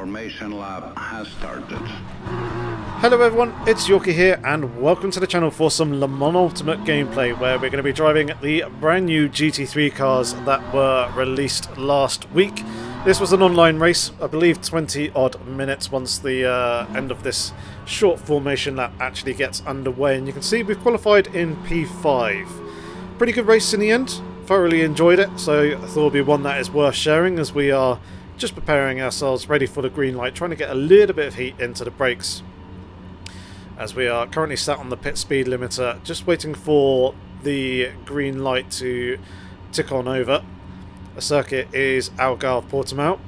formation lap has started. Hello everyone, it's Yorkie here and welcome to the channel for some Le Mans Ultimate gameplay where we're going to be driving the brand new GT3 cars that were released last week. This was an online race, I believe 20 odd minutes once the end of this short formation lap actually gets underway, and you can see we've qualified in P5. Pretty good race in the end, thoroughly enjoyed it, so I thought it would be one that is worth sharing as we are just preparing ourselves ready for the green light, trying to get a little bit of heat into the brakes. As we are currently sat on the pit speed limiter, just waiting for the green light to tick on over. The circuit is Algarve Portimao.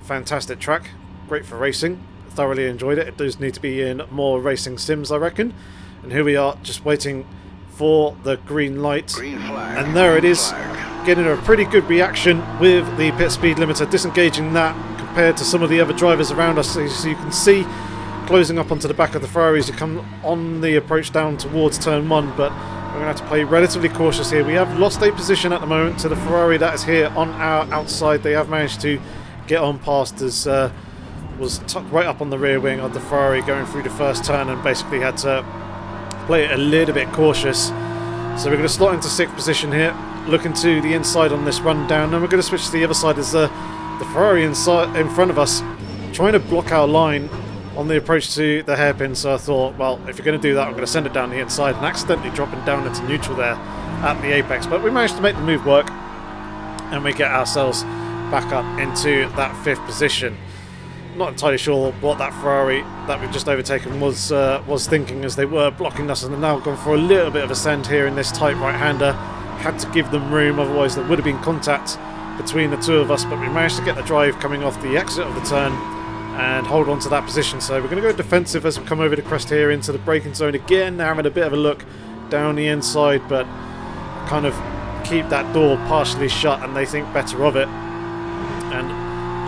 Fantastic track, great for racing, thoroughly enjoyed it. It does need to be in more racing sims, I reckon. And here we are, just waiting for the green light. Green flag. And there it is, getting a pretty good reaction with the pit speed limiter, disengaging that compared to some of the other drivers around us. So you can see, closing up onto the back of the Ferraris, you come on the approach down towards turn 1, but we're going to have to play relatively cautious here. We have lost a position at the moment to the Ferrari that is here on our outside. They have managed to get on past us, was tucked right up on the rear wing of the Ferrari going through the first turn, and basically had to play it a little bit cautious. So we're going to slot into 6th position here, looking to the inside on this run down, and we're going to switch to the other side as the Ferrari in front of us trying to block our line on the approach to the hairpin. So I thought, well, if you're going to do that, I'm going to send it down the inside, and accidentally dropping down into neutral there at the apex. But we managed to make the move work, and we get ourselves back up into that 5th position. Not entirely sure what that Ferrari that we've just overtaken was thinking as they were blocking us, and they've now gone for a little bit of ascend here in this tight right-hander. Had to give them room, otherwise there would have been contact between the two of us, but we managed to get the drive coming off the exit of the turn and hold on to that position. So we're going to go defensive as we come over the crest here into the braking zone again, having a bit of a look down the inside, but kind of keep that door partially shut, and they think better of it and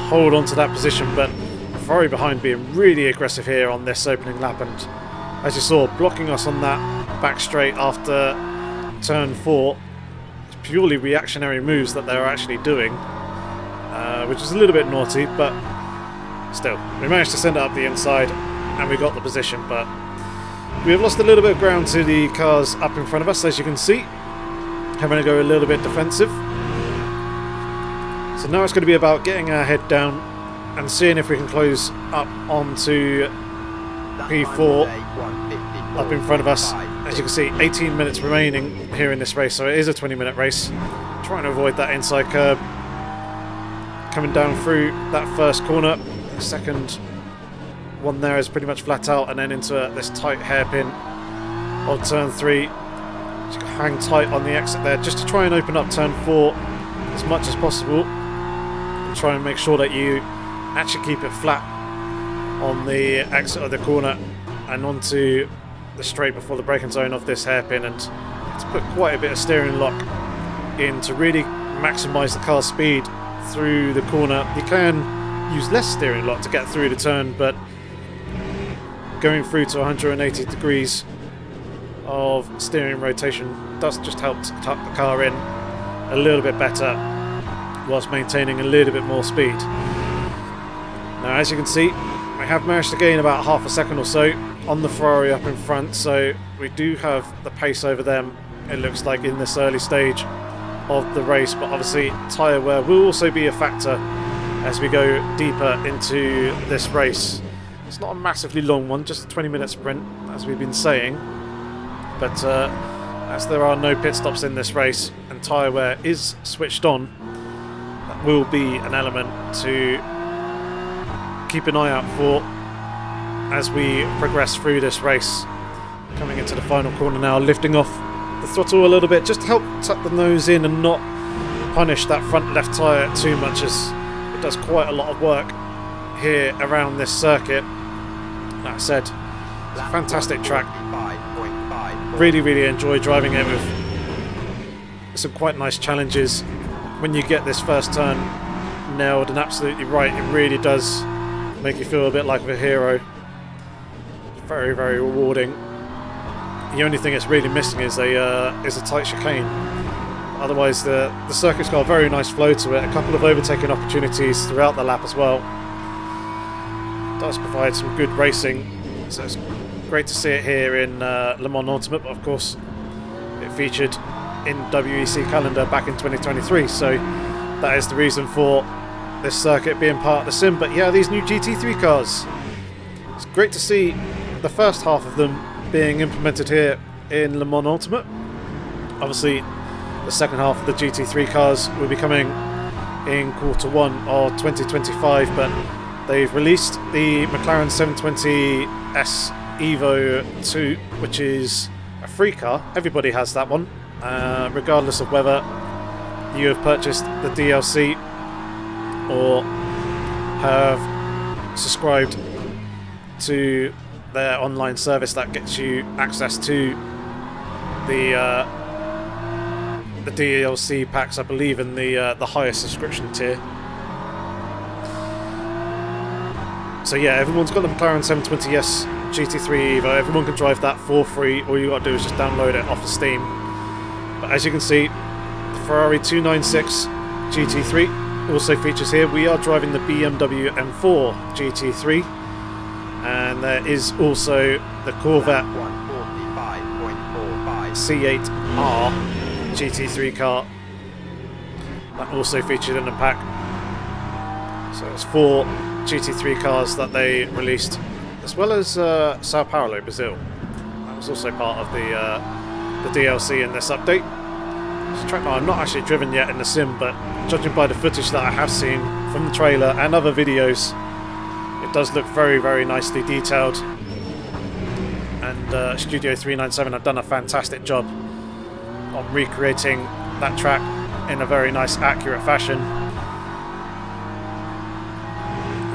hold on to that position. But Ferrari behind being really aggressive here on this opening lap, and as you saw, blocking us on that back straight after turn 4. It's purely reactionary moves that they're actually doing, which is a little bit naughty, but still, we managed to send it up the inside and we got the position. But we have lost a little bit of ground to the cars up in front of us, as you can see, having to go a little bit defensive. So now it's going to be about getting our head down and seeing if we can close up onto P4 up in front of us. As you can see, 18 minutes remaining here in this race, so it is a 20-minute race. Trying to avoid that inside curb, coming down through that first corner. The second one there is pretty much flat out, and then into this tight hairpin of turn 3. Just hang tight on the exit there just to try and open up turn 4 as much as possible, and try and make sure that you actually keep it flat on the exit of the corner and onto the straight before the braking zone of this hairpin. And it's put quite a bit of steering lock in to really maximise the car's speed through the corner. You can use less steering lock to get through the turn, but going through to 180 degrees of steering rotation does just help to tuck the car in a little bit better whilst maintaining a little bit more speed. Now, as you can see, we have managed to gain about half a second or so on the Ferrari up in front, so we do have the pace over them, it looks like, in this early stage of the race. But obviously tyre wear will also be a factor as we go deeper into this race. It's not a massively long one, just a 20-minute sprint, as we've been saying, but as there are no pit stops in this race and tyre wear is switched on, that will be an element to keep an eye out for as we progress through this race. Coming into the final corner now, lifting off the throttle a little bit just to help tuck the nose in and not punish that front left tyre too much, as it does quite a lot of work here around this circuit. That said, it's a fantastic track. Really enjoy driving it with some quite nice challenges. When you get this first turn nailed and absolutely right, it really does make you feel a bit like a hero. Very rewarding. The only thing it's really missing is a tight chicane. Otherwise, the circuit's got a very nice flow to it. A couple of overtaking opportunities throughout the lap as well. does provide some good racing, so it's great to see it here in Le Mans Ultimate, but of course it featured in WEC calendar back in 2023, so that is the reason for this circuit being part of the sim. But yeah, these new GT3 cars, it's great to see the first half of them being implemented here in Le Mans Ultimate. Obviously the second half of the GT3 cars will be coming in Q1 of 2025, but they've released the McLaren 720S Evo 2, which is a free car. Everybody has that one, regardless of whether you have purchased the DLC or have subscribed to their online service that gets you access to the DLC packs, I believe, in the highest subscription tier. So yeah, everyone's got the McLaren 720S GT3 Evo. Everyone can drive that for free. All you got to do is just download it off of Steam. But as you can see, the Ferrari 296 GT3 also features here. We are driving the BMW M4 GT3, and there is also the Corvette C8R GT3 car that also featured in the pack. So it's 4 GT3 cars that they released, as well as Sao Paulo, Brazil. That was also part of the DLC in this update. It's a track that I'm not actually driven yet in the sim, but judging by the footage that I have seen from the trailer and other videos, it does look very, very nicely detailed. And Studio 397 have done a fantastic job on recreating that track in a very nice, accurate fashion.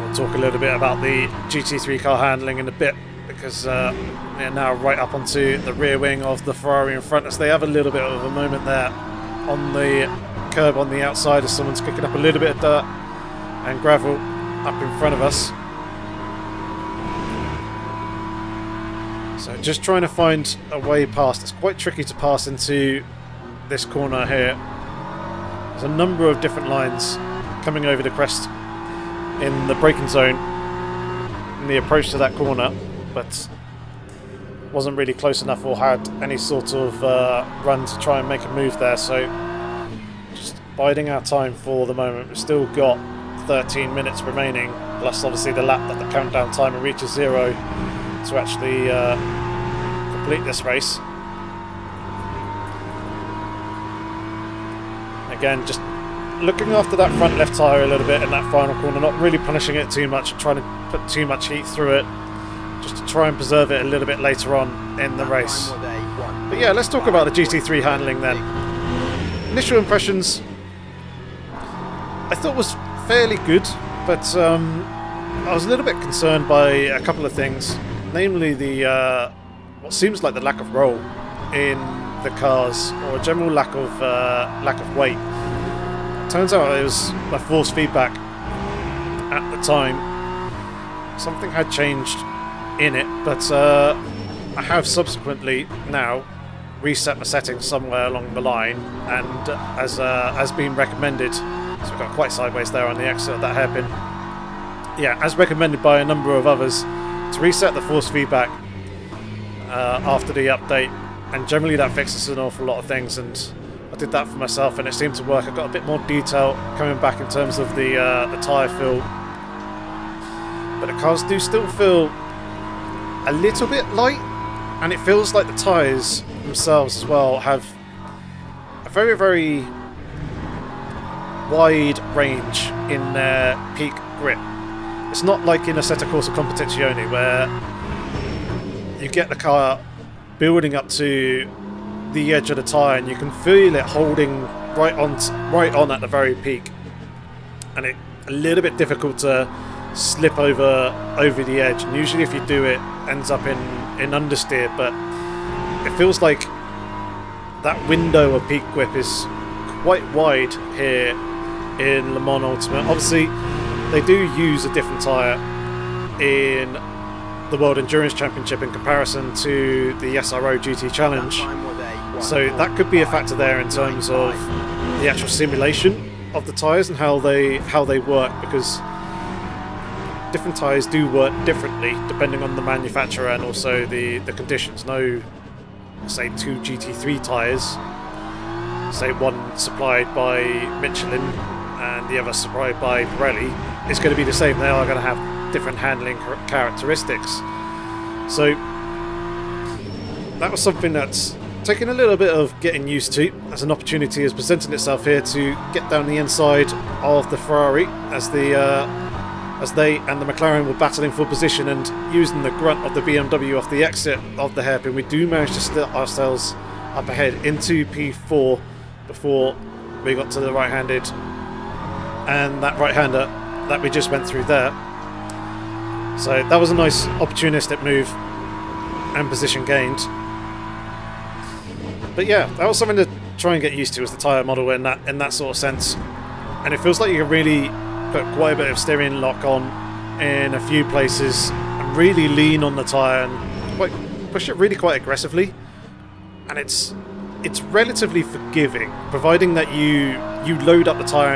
We'll talk a little bit about the GT3 car handling in a bit, because they're now right up onto the rear wing of the Ferrari in front of us. They have a little bit of a moment there on the curb on the outside as someone's kicking up a little bit of dirt and gravel up in front of us. So just trying to find a way past. It's quite tricky to pass into this corner here. There's a number of different lines coming over the crest in the braking zone in the approach to that corner, but wasn't really close enough or had any sort of run to try and make a move there, so just biding our time for the moment. We've still got 13 minutes remaining, plus obviously the lap that the countdown timer reaches 0 to actually complete this race. Again, just looking after that front left tyre a little bit in that final corner, not really punishing it too much, trying to put too much heat through it, just to try and preserve it a little bit later on in the race. But yeah, let's talk about the GT3 handling then. Initial impressions, I thought was fairly good, but I was a little bit concerned by a couple of things, namely the what seems like the lack of roll in the cars, or a general lack of weight. Turns out it was my force feedback at the time. Something had changed in it, but I have subsequently now reset my settings somewhere along the line, and as been recommended, so we got quite sideways there on the exit of that hairpin. Yeah, as recommended by a number of others, to reset the force feedback after the update, and generally that fixes an awful lot of things, and I did that for myself and it seemed to work. I got a bit more detail coming back in terms of the tyre feel, but the cars do still feel a little bit light, and it feels like the tyres themselves as well have a very, very wide range in their peak grip. It's not like in Assetto Corsa Competizione where you get the car building up to the edge of the tyre and you can feel it holding right on at the very peak, and it's a little bit difficult to slip over the edge, and usually if you do it ends up in understeer, but it feels like that window of peak grip is quite wide here in Le Mans Ultimate. Obviously they do use a different tyre in the World Endurance Championship in comparison to the SRO GT Challenge, so that could be a factor there in terms of the actual simulation of the tyres and how they work, because different tyres do work differently depending on the manufacturer and also the conditions. No, say 2 GT3 tyres, say one supplied by Michelin and the other supplied by Pirelli, is going to be the same. They are going to have different handling characteristics. So that was something that's taken a little bit of getting used to, as an opportunity is presenting itself here to get down the inside of the Ferrari as they and the McLaren were battling for position, and using the grunt of the BMW off the exit of the hairpin, we do manage to slip ourselves up ahead into P4 before we got to the right-handed and that right-hander that we just went through there. So that was a nice opportunistic move and position gained. But yeah, that was something to try and get used to, as the tyre model in that sort of sense. And it feels like you can really put quite a bit of steering lock on in a few places and really lean on the tyre and push it really quite aggressively. And it's relatively forgiving, providing that you load up the tyre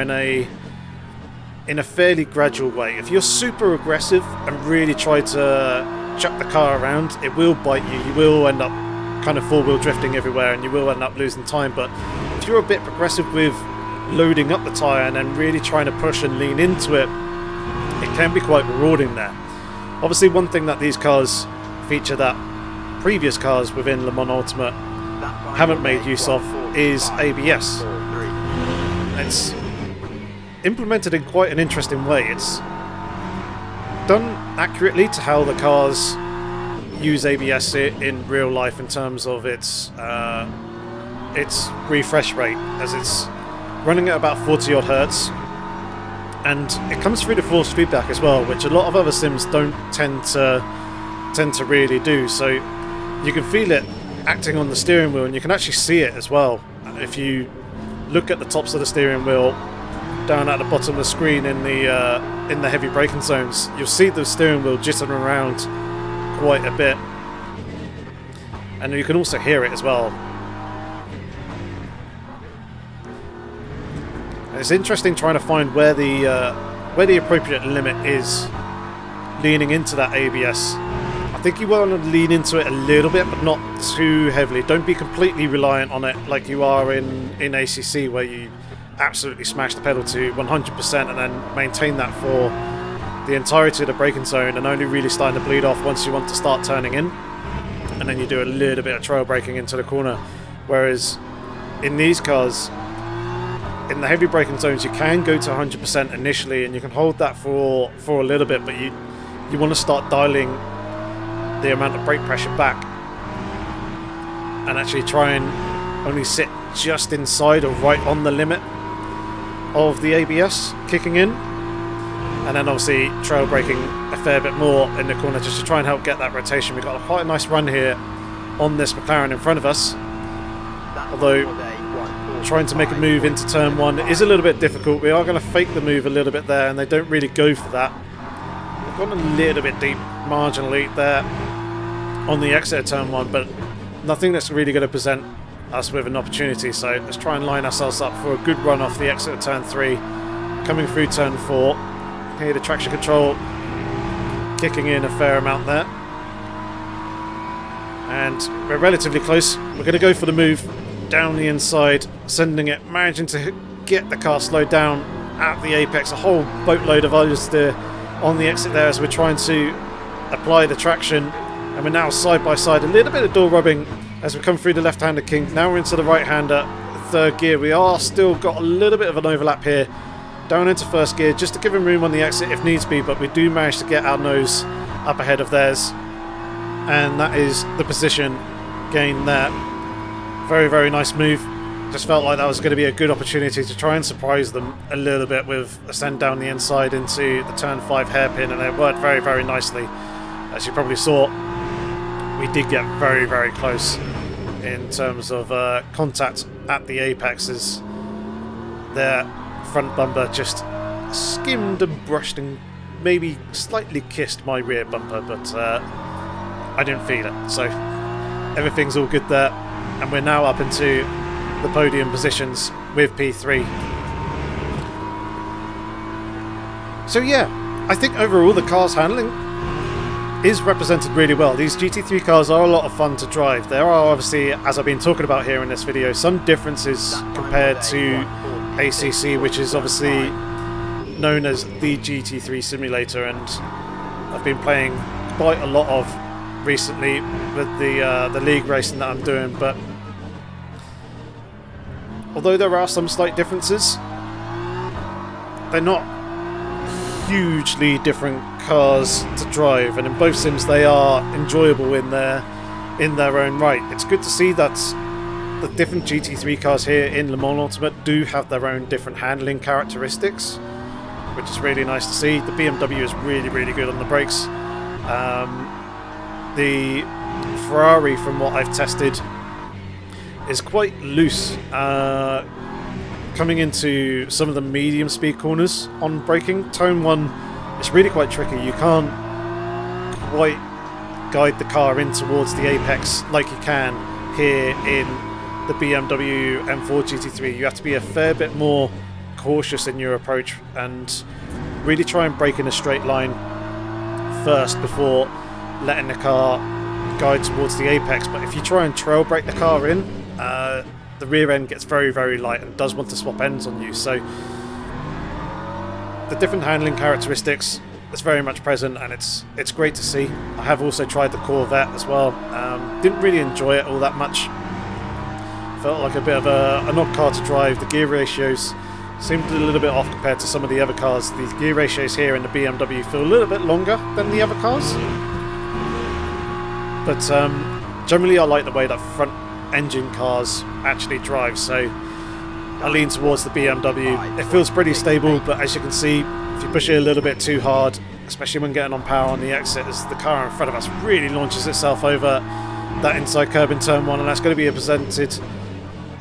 in a fairly gradual way. If you're super aggressive and really try to chuck the car around, it will bite you. You will end up kind of four-wheel drifting everywhere and you will end up losing time. But if you're a bit progressive with loading up the tyre and then really trying to push and lean into it, it can be quite rewarding there. Obviously, one thing that these cars feature that previous cars within Le Mans Ultimate haven't made use of is ABS. It's implemented in quite an interesting way. It's done accurately to how the cars use ABS in real life in terms of its refresh rate, as it's running at about 40 odd hertz, and it comes through the force feedback as well, which a lot of other sims don't tend to really do. So you can feel it acting on the steering wheel, and you can actually see it as well. If you look at the tops of the steering wheel down at the bottom of the screen in the heavy braking zones, you'll see the steering wheel jittering around quite a bit, and you can also hear it as well. And it's interesting trying to find where the appropriate limit is leaning into that ABS. I think you want to lean into it a little bit, but not too heavily. Don't be completely reliant on it like you are in ACC, where you absolutely smash the pedal to 100% and then maintain that for the entirety of the braking zone, and only really starting to bleed off once you want to start turning in, and then you do a little bit of trail braking into the corner. Whereas in these cars, in the heavy braking zones, you can go to 100% initially and you can hold that for a little bit, but you want to start dialing the amount of brake pressure back and actually try and only sit just inside or right on the limit of the ABS kicking in, and then obviously trail braking a fair bit more in the corner just to try and help get that rotation. We've got quite a nice run here on this McLaren in front of us, although trying to make a move into turn one is a little bit difficult. We are going to fake the move a little bit there, and they don't really go for that. We've gone a little bit deep marginally there on the exit of turn one, but nothing that's really going to present us with an opportunity. So let's try and line ourselves up for a good run off the exit of turn 3, coming through turn 4. Here the traction control kicking in a fair amount there, and we're relatively close. We're going to go for the move down the inside, sending it, managing to get the car slowed down at the apex. A whole boatload of understeer on the exit there as we're trying to apply the traction, and we're now side by side. A little bit of door rubbing as we come through the left-hander kink. Now we're into the right-hander, third gear. We are still got a little bit of an overlap here, down into first gear just to give him room on the exit if needs be, but we do manage to get our nose up ahead of theirs, and that is the position gain there. Very, very nice move. Just felt like that was going to be a good opportunity to try and surprise them a little bit with a send down the inside into the turn 5 hairpin, and it worked very, very nicely. As you probably saw, we did get very, very close in terms of contact at the apexes. Their front bumper just skimmed and brushed and maybe slightly kissed my rear bumper, but I didn't feel it. So everything's all good there, and we're now up into the podium positions with P3. So yeah, I think overall the car's handling is represented really well. These GT3 cars are a lot of fun to drive. There are obviously, as I've been talking about here in this video, some differences compared to ACC, which is obviously known as the GT3 simulator, and I've been playing quite a lot of recently with the league racing that I'm doing. But although there are some slight differences, they're not hugely different cars to drive, and in both sims they are enjoyable in their own right. It's good to see that the different GT3 cars here in Le Mans Ultimate do have their own different handling characteristics, which is really nice to see. The BMW is really, really good on the brakes. The Ferrari, from what I've tested, is quite loose coming into some of the medium speed corners on braking. Turn 1 is really quite tricky. You can't quite guide the car in towards the apex like you can here in the BMW M4 GT3. You have to be a fair bit more cautious in your approach and really try and brake in a straight line first before letting the car guide towards the apex. But if you try and trail brake the car in, the rear end gets very, very light and does want to swap ends on you. So the different handling characteristics is very much present, and it's great to see. I have also tried the Corvette as well. Didn't really enjoy it all that much. Felt like a bit of an odd car to drive. The gear ratios seemed a little bit off compared to some of the other cars. The gear ratios here in the BMW feel a little bit longer than the other cars. But generally I like the way that front engine cars actually drive, so I lean towards the BMW. It feels pretty stable, but as you can see, if you push it a little bit too hard, especially when getting on power on the exit, as the car in front of us really launches itself over that inside curb in turn 1, and that's going to be presented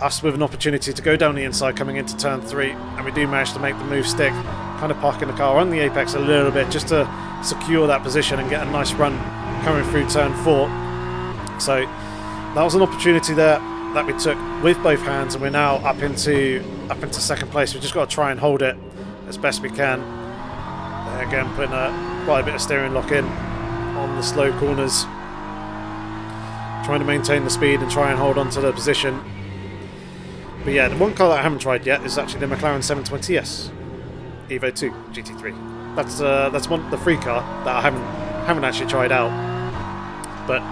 us with an opportunity to go down the inside coming into turn 3, and we do manage to make the move stick, kind of parking the car on the apex a little bit just to secure that position and get a nice run coming through turn 4. So that was an opportunity there that we took with both hands, and we're now up into second place. We've just got to try and hold it as best we can. Again, putting quite a bit of steering lock in on the slow corners, trying to maintain the speed and try and hold on to the position. But yeah, the one car that I haven't tried yet is actually the McLaren 720S Evo 2 GT3. That's the free car that I haven't actually tried out. But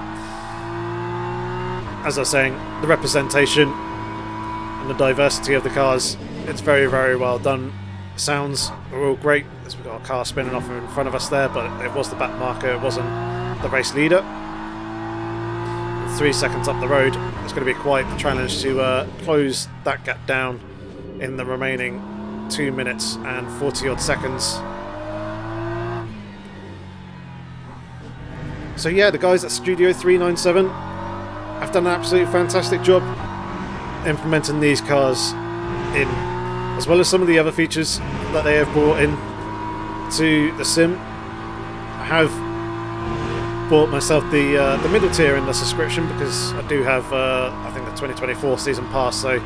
as I was saying, the representation and the diversity of the cars, it's very, very well done. Sounds are all great, as we've got a car spinning off in front of us there, but it was the back marker, it wasn't the race leader. 3 seconds up the road, it's going to be quite the challenge to close that gap down in the remaining 2 minutes and 40 odd seconds. So yeah, the guys at Studio 397 have done an absolutely fantastic job implementing these cars in, as well as some of the other features that they have brought in to the sim. I have bought myself the middle tier in the subscription because I do have I think the 2024 season pass, so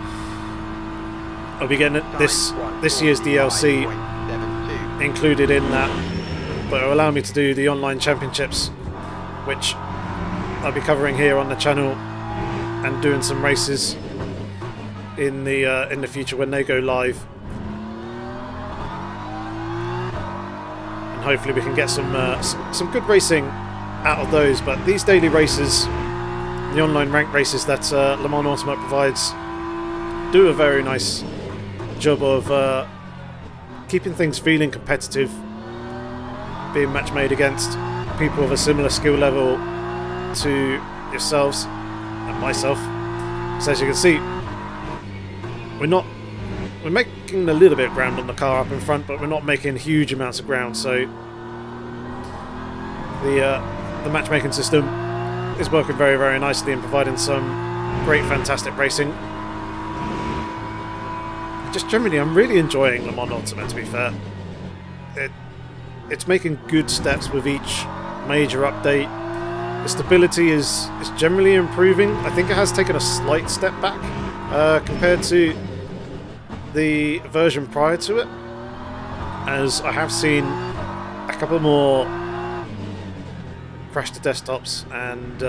I'll be getting this year's DLC included in that, but it'll allow me to do the online championships, which I'll be covering here on the channel, and doing some races in the future when they go live, and hopefully we can get some good racing out of those. But these daily races, the online ranked races that Le Mans Ultimate provides, do a very nice job of keeping things feeling competitive, being match made against people of a similar skill level to yourselves and myself. So as you can see, we're making a little bit of ground on the car up in front, but we're not making huge amounts of ground. So the matchmaking system is working very, very nicely and providing some great, fantastic racing. Just generally, I'm really enjoying Le Mans Ultimate, to be fair. It's making good steps with each major update. The stability is generally improving. I think it has taken a slight step back compared to the version prior to it, as I have seen a couple more crash to desktops and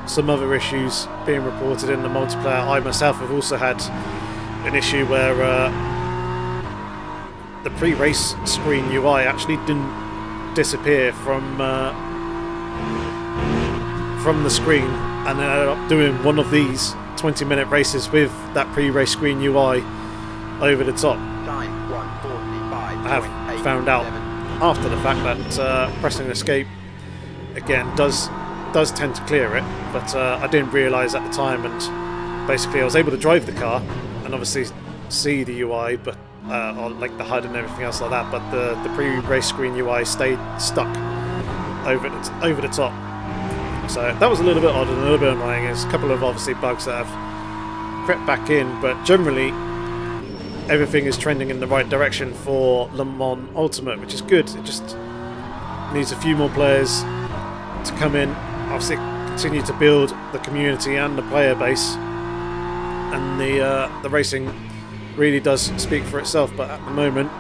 some other issues being reported in the multiplayer. I myself have also had an issue where the pre-race screen UI actually didn't disappear from the screen, and then I ended up doing one of these 20-minute races with that pre-race screen UI over the top. I have found out after the fact that pressing escape again does tend to clear it, but I didn't realise at the time, and basically I was able to drive the car and obviously see the UI, but or like the HUD and everything else like that, but the pre-race screen UI stayed stuck over the top. So that was a little bit odd and a little bit annoying. There's a couple of obviously bugs that have crept back in, but generally everything is trending in the right direction for Le Mans Ultimate, which is good. It just needs a few more players to come in, obviously continue to build the community and the player base, and the racing really does speak for itself. But at the moment,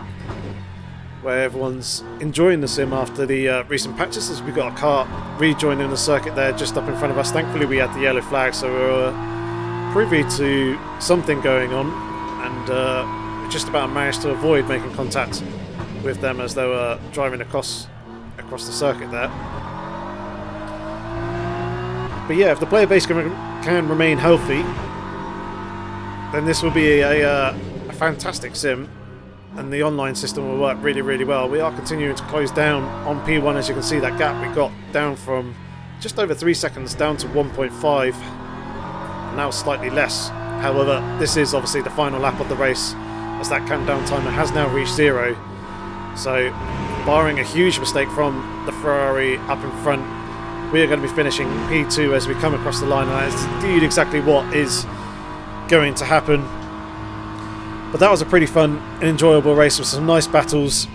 where everyone's enjoying the sim after the recent patches, as we've got a car rejoining the circuit there just up in front of us. Thankfully we had the yellow flag, so we were privy to something going on, and we just about managed to avoid making contact with them as they were driving across the circuit there. But yeah, if the player base can remain healthy, then this will be a fantastic sim, and the online system will work really, really well. We are continuing to close down on P1. As you can see, that gap we got down from just over 3 seconds down to 1.5, now slightly less. However, this is obviously the final lap of the race, as that countdown timer has now reached 0. So, barring a huge mistake from the Ferrari up in front, we are going to be finishing P2 as we come across the line, and that is indeed exactly what is going to happen. But that was a pretty fun and enjoyable race with some nice battles,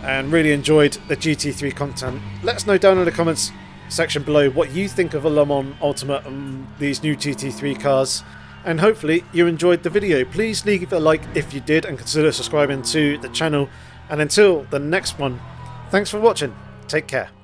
and really enjoyed the GT3 content. Let us know down in the comments section below what you think of a Le Mans Ultimate and these new GT3 cars, and hopefully you enjoyed the video. Please leave a like if you did, and consider subscribing to the channel. And until the next one, thanks for watching. Take care.